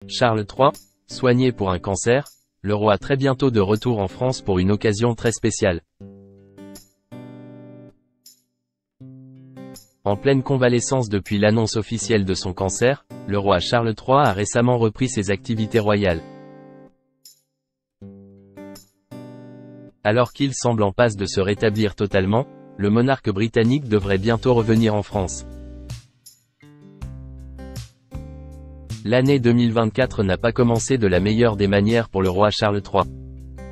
Charles III, soigné pour un cancer, le roi très bientôt de retour en France pour une occasion très spéciale. En pleine convalescence depuis l'annonce officielle de son cancer, le roi Charles III a récemment repris ses activités royales. Alors qu'il semble en passe de se rétablir totalement, le monarque britannique devrait bientôt revenir en France. L'année 2024 n'a pas commencé de la meilleure des manières pour le roi Charles III.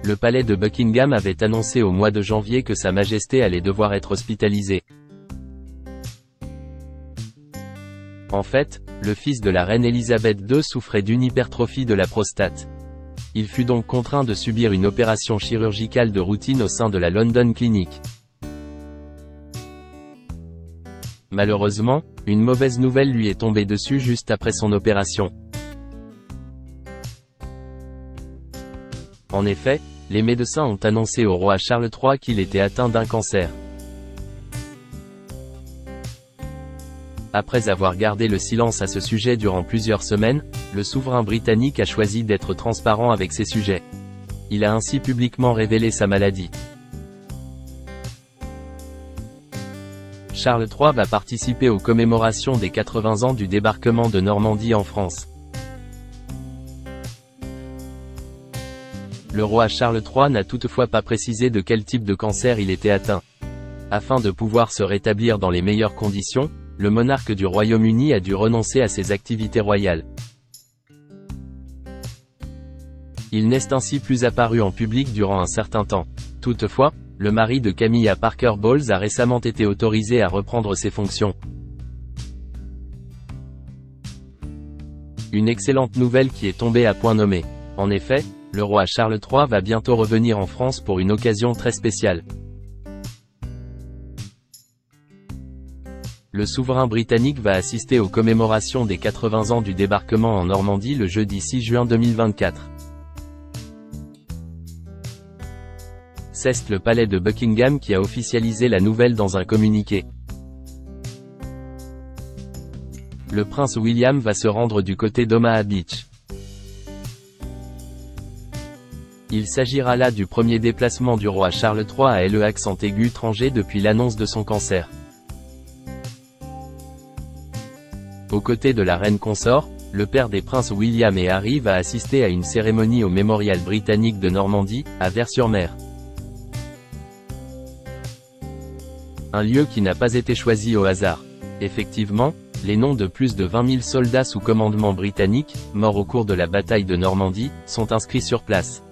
Le palais de Buckingham avait annoncé au mois de janvier que Sa Majesté allait devoir être hospitalisée. En fait, le fils de la reine Elisabeth II souffrait d'une hypertrophie de la prostate. Il fut donc contraint de subir une opération chirurgicale de routine au sein de la London Clinic. Malheureusement, une mauvaise nouvelle lui est tombée dessus juste après son opération. En effet, les médecins ont annoncé au roi Charles III qu'il était atteint d'un cancer. Après avoir gardé le silence à ce sujet durant plusieurs semaines, le souverain britannique a choisi d'être transparent avec ses sujets. Il a ainsi publiquement révélé sa maladie. Charles III va participer aux commémorations des 80 ans du débarquement de Normandie en France. Le roi Charles III n'a toutefois pas précisé de quel type de cancer il était atteint. Afin de pouvoir se rétablir dans les meilleures conditions, le monarque du Royaume-Uni a dû renoncer à ses activités royales. Il n'est ainsi plus apparu en public durant un certain temps. Toutefois, le mari de Camilla Parker Bowles a récemment été autorisé à reprendre ses fonctions. Une excellente nouvelle qui est tombée à point nommé. En effet, le roi Charles III va bientôt revenir en France pour une occasion très spéciale. Le souverain britannique va assister aux commémorations des 80 ans du débarquement en Normandie le jeudi 6 juin 2024. C'est le palais de Buckingham qui a officialisé la nouvelle dans un communiqué. Le prince William va se rendre du côté d'Omaha Beach. Il s'agira là du premier déplacement du roi Charles III à l'Accent-Aigu-Tanger depuis l'annonce de son cancer. Aux côtés de la reine consort, le père des princes William et Harry va assister à une cérémonie au Mémorial britannique de Normandie, à Vers-sur-Mer. Un lieu qui n'a pas été choisi au hasard. Effectivement, les noms de plus de 20 000 soldats sous commandement britannique, morts au cours de la bataille de Normandie, sont inscrits sur place.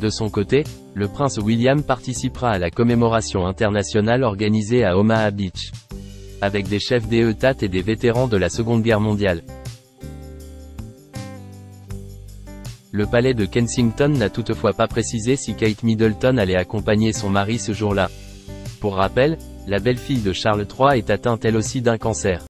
De son côté, le prince William participera à la commémoration internationale organisée à Omaha Beach, avec des chefs d'État et des vétérans de la Seconde Guerre mondiale. Le palais de Kensington n'a toutefois pas précisé si Kate Middleton allait accompagner son mari ce jour-là. Pour rappel, la belle-fille de Charles III est atteinte elle aussi d'un cancer.